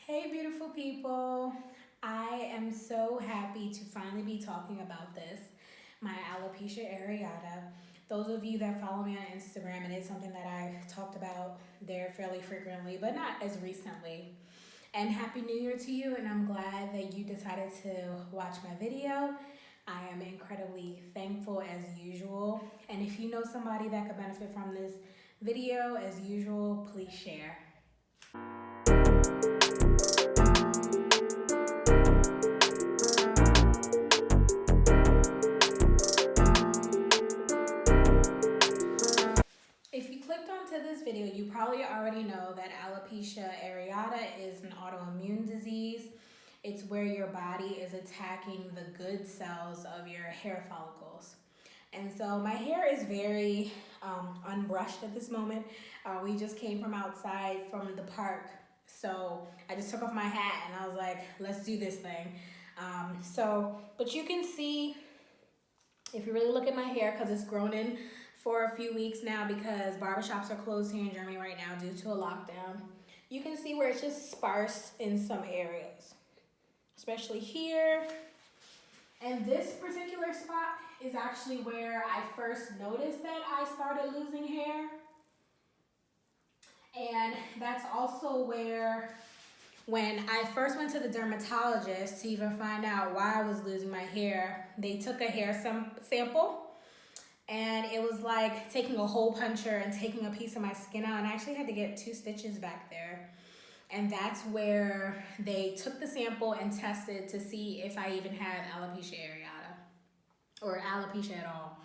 Hey, beautiful people. I am so happy to finally be talking about this, my alopecia areata. Those of you that follow me on Instagram, it is something that I've talked about there fairly frequently, but not as recently. And Happy New Year to you, and I'm glad that you decided to watch my video. I am incredibly thankful as usual. And if you know somebody that could benefit from this video, as usual, please share. If you clicked onto this video, you probably already know that alopecia areata is an autoimmune disease. It's where your body is attacking the good cells of your hair follicles. And so my hair is very unbrushed at this moment. We just came from outside from the park. So I just took off my hat and I was like, let's do this thing. But you can see, if you really look at my hair, because it's grown in for a few weeks now because barbershops are closed here in Germany right now due to a lockdown. You can see where it's just sparse in some areas, especially here. And this particular spot is actually where I first noticed that I started losing hair. And that's also where, when I first went to the dermatologist to even find out why I was losing my hair, they took a hair sample. And it was like taking a hole puncher and taking a piece of my skin out, and I actually had to get 2 stitches back there. And that's where they took the sample and tested to see if I even had alopecia areata or alopecia at all.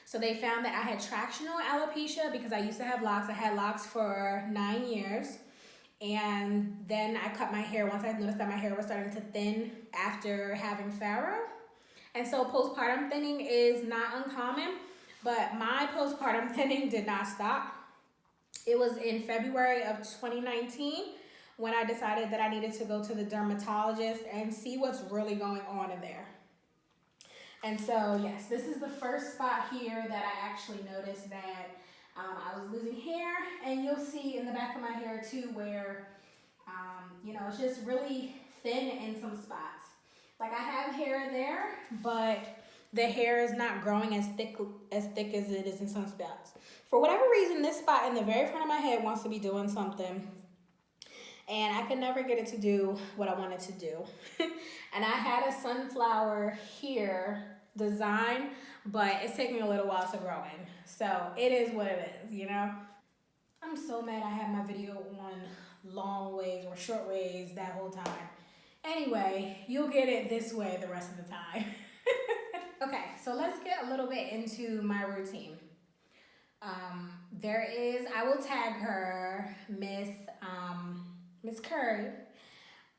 So they found that I had tractional alopecia because I used to have locks. I had locks for 9 years. And then I cut my hair once I noticed that my hair was starting to thin after having Pharaoh. And so postpartum thinning is not uncommon. But my postpartum thinning did not stop. It was in February of 2019 when I decided that I needed to go to the dermatologist and see what's really going on in there. And so, yes, this is the first spot here that I actually noticed that I was losing hair. And you'll see in the back of my hair too where, it's just really thin in some spots. Like I have hair there, but the hair is not growing as thick as it is in some spots. For whatever reason, this spot in the very front of my head wants to be doing something, and I could never get it to do what I wanted to do. And I had a sunflower here design, but it's taking a little while to grow in. So it is what it is, I'm so mad I had my video on long ways or short ways that whole time. Anyway, you'll get it this way the rest of the time. Okay, so let's get a little bit into my routine. I will tag her, Miss Curry.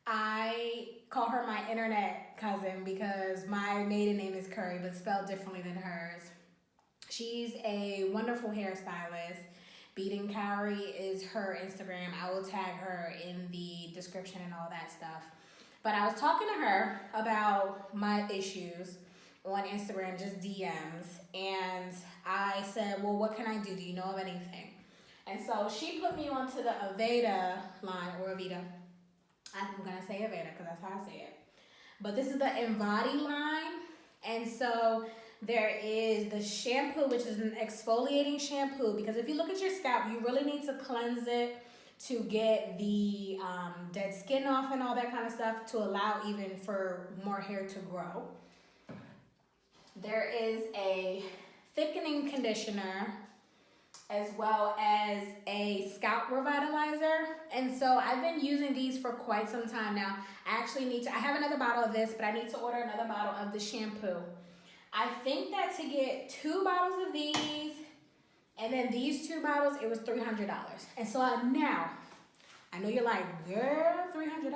I call her my internet cousin because my maiden name is Curry, but spelled differently than hers. She's a wonderful hairstylist. Beating Cowrie is her Instagram. I will tag her in the description and all that stuff. But I was talking to her about my issues on Instagram, just DMs, and I said, well, what can I do? Do you know of anything? And so she put me onto the Aveda line, or Aveda. I'm gonna say Aveda because that's how I say it. But this is the Embody line, and so there is the shampoo, which is an exfoliating shampoo, because if you look at your scalp, you really need to cleanse it to get the dead skin off and all that kind of stuff to allow even for more hair to grow. There is a thickening conditioner as well as a scalp revitalizer. And so I've been using these for quite some time now. I have another bottle of this, but I need to order another bottle of the shampoo. I think that to get 2 bottles of these and then these 2 bottles, it was $300. And so now, I know you're like, girl, $300?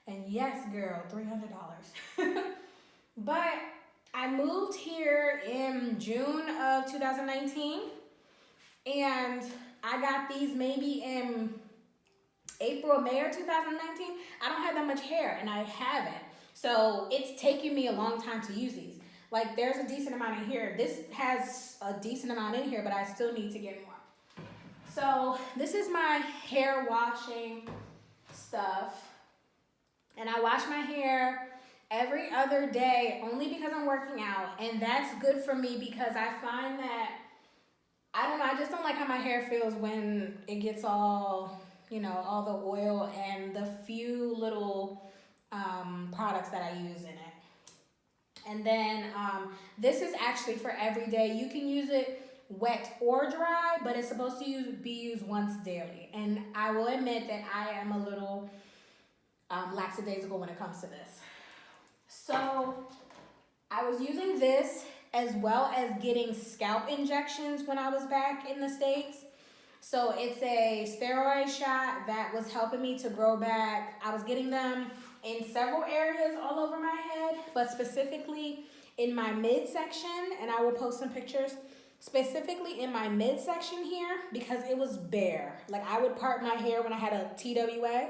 And yes, girl, $300. But I moved here in June of 2019, and I got these maybe in April, May of 2019. I don't have that much hair, and I haven't. So it's taking me a long time to use these. Like, there's a decent amount in here. This has a decent amount in here, but I still need to get more. So this is my hair washing stuff. I wash my hair every other day only because I'm working out, and that's good for me because I find that, I don't know, I just don't like how my hair feels when it gets all, all the oil and the few little products that I use in it. And then this is actually for every day. You can use it wet or dry, but it's supposed to be used once daily. And I will admit that I am a little lackadaisical when it comes to this. So I was using this as well as getting scalp injections when I was back in the States. So it's a steroid shot that was helping me to grow back. I was getting them in several areas all over my head, but specifically in my midsection, and I will post some pictures, specifically in my midsection here because it was bare. Like I would part my hair when I had a TWA.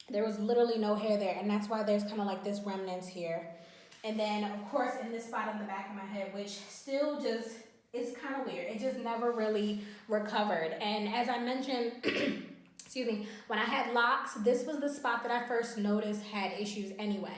There was literally no hair there, and that's why there's kind of like this remnants here. And then, of course, in this spot on the back of my head, which still just, it's kind of weird. It just never really recovered. And as I mentioned, excuse me, when I had locks, this was the spot that I first noticed had issues anyway.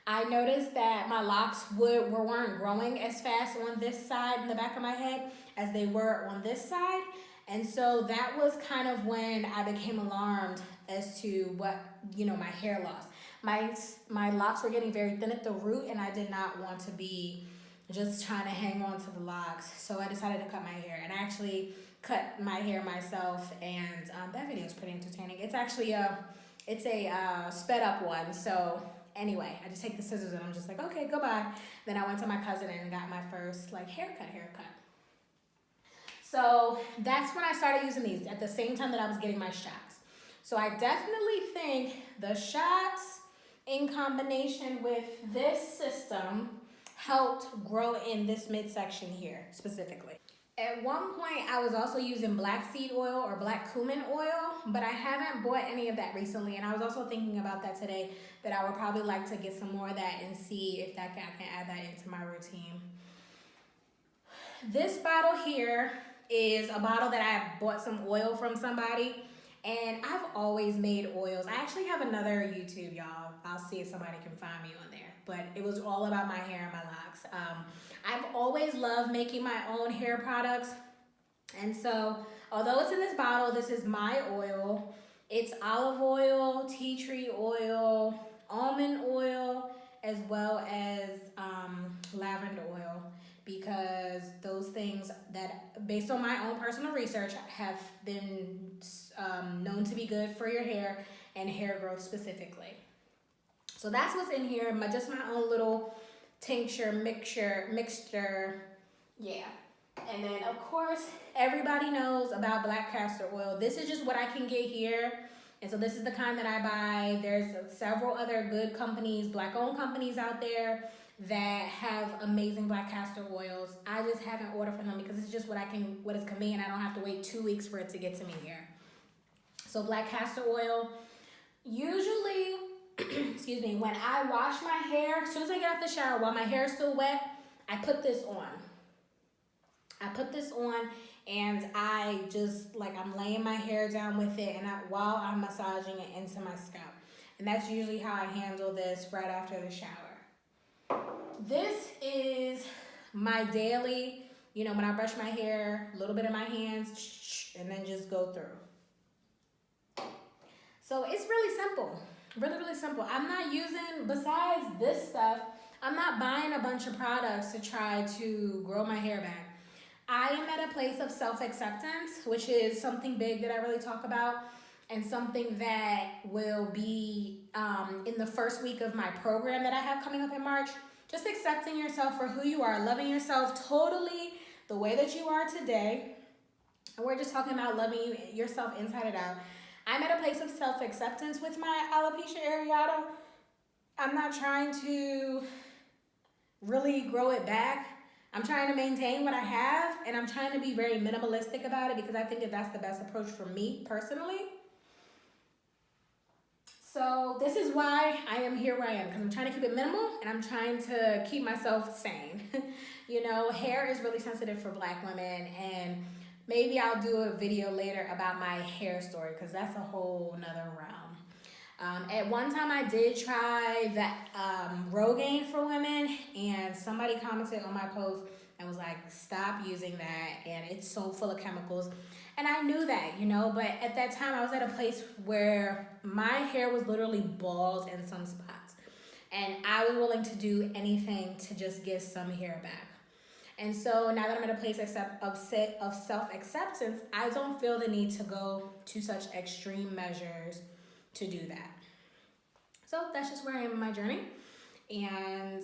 I noticed that my locks weren't growing as fast on this side in the back of my head as they were on this side. And so that was kind of when I became alarmed as to what, my hair loss. My locks were getting very thin at the root, and I did not want to be just trying to hang on to the locks. So I decided to cut my hair, and I actually cut my hair myself, and that video is pretty entertaining. It's actually it's a sped up one. So anyway, I just take the scissors and I'm just like, okay, goodbye. Then I went to my cousin and got my first haircut. So that's when I started using these at the same time that I was getting my shots. So I definitely think the shots in combination with this system helped grow in this midsection here specifically. At one point, I was also using black seed oil or black cumin oil, but I haven't bought any of that recently. And I was also thinking about that today, that I would probably like to get some more of that and see if I can add that into my routine. This bottle here is a bottle that I bought some oil from somebody, and I've always made oils. I actually have another YouTube, y'all. I'll see if somebody can find me on there, but it was all about my hair and my locks. I've always loved making my own hair products, and so although it's in this bottle, this is my oil. It's olive oil, tea tree oil, almond oil, as well as lavender oil, because those things that, based on my own personal research, have been known to be good for your hair and hair growth specifically. So that's what's in here, just my own little tincture, mixture, yeah. And then, of course, everybody knows about black castor oil. This is just what I can get here. And so this is the kind that I buy. There's several other good companies, black-owned companies out there that have amazing black castor oils. I just haven't ordered from them because it's just what is convenient. I don't have to wait 2 weeks for it to get to me here. So black castor oil, usually, excuse me, when I wash my hair, as soon as I get out the shower, while my hair is still wet, I put this on. And I just, I'm laying my hair down with it, and while I'm massaging it into my scalp. And that's usually how I handle this right after the shower. This is my daily, when I brush my hair, a little bit in my hands, and then just go through. So it's really simple, really simple. I'm not using, besides this stuff, I'm not buying a bunch of products to try to grow my hair back. I am at a place of self-acceptance, which is something big that I really talk about, and something that will be in the first week of my program that I have coming up in March. Just accepting yourself for who you are, loving yourself totally the way that you are today. And we're just talking about loving yourself inside and out. I'm at a place of self-acceptance with my alopecia areata. I'm not trying to really grow it back. I'm trying to maintain what I have, and I'm trying to be very minimalistic about it because I think that that's the best approach for me personally. So this is why I am here where I am, because I'm trying to keep it minimal and I'm trying to keep myself sane. Hair is really sensitive for black women, and maybe I'll do a video later about my hair story because that's a whole nother realm. At one time, I did try that Rogaine for women, and somebody commented on my post and was like, "Stop using that, and it's so full of chemicals." And I knew that, you know, but at that time, I was at a place where my hair was literally bald in some spots, and I was willing to do anything to just get some hair back. And so now that I'm at a place of self acceptance, I don't feel the need to go to such extreme measures to do that. So that's just where I am in my journey. And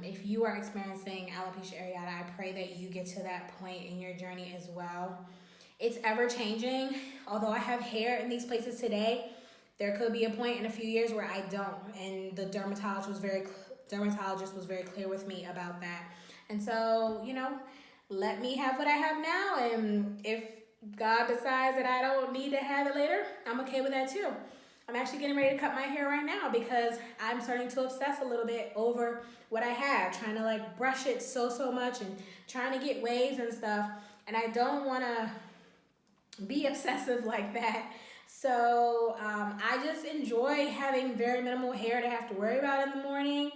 if you are experiencing alopecia areata, I pray that you get to that point in your journey as well. It's ever changing. Although I have hair in these places today, there could be a point in a few years where I don't. And the dermatologist was very clear with me about that. And so, you know, let me have what I have now. And if God decides that I don't need to have it later, I'm okay with that too. I'm actually getting ready to cut my hair right now because I'm starting to obsess a little bit over what I have, trying to like brush it so much and trying to get waves and stuff. And I don't want to be obsessive like that. So I just enjoy having very minimal hair to have to worry about in the morning.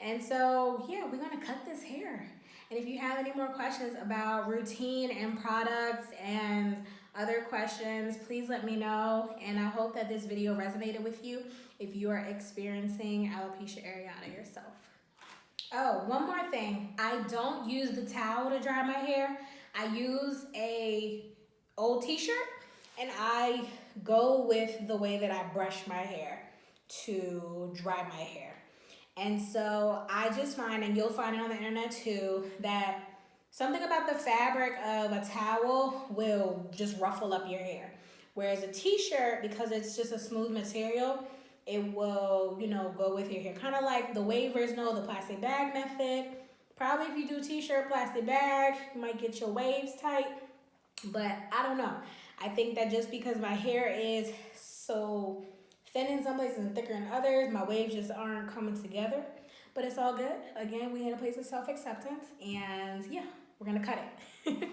And so, yeah, we're going to cut this hair. And if you have any more questions about routine and products and other questions, please let me know. And I hope that this video resonated with you if you are experiencing alopecia areata yourself. Oh, one more thing. I don't use the towel to dry my hair. I use a old t-shirt, and I go with the way that I brush my hair to dry my hair. And so I just find, and you'll find it on the internet too, that something about the fabric of a towel will just ruffle up your hair. Whereas a t-shirt, because it's just a smooth material, it will, you know, go with your hair. Kind of like the wavers know the plastic bag method. Probably if you do t-shirt, plastic bag, you might get your waves tight. But I don't know. I think that just because my hair is so thin in some places and thicker in others, my waves just aren't coming together. But it's all good. Again, we in a place of self-acceptance, and yeah, we're gonna cut it.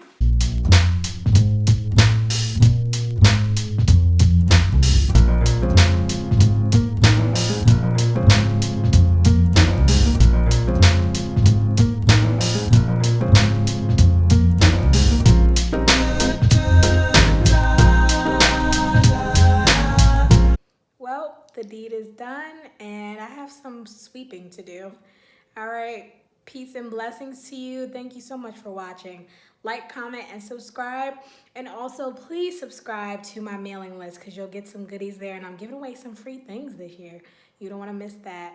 Well, the deed is done, and I have some sweeping to do. All right, peace and blessings to you. Thank you so much for watching. Like, comment, and subscribe. And also, please subscribe to my mailing list because you'll get some goodies there, and I'm giving away some free things this year. You don't want to miss that.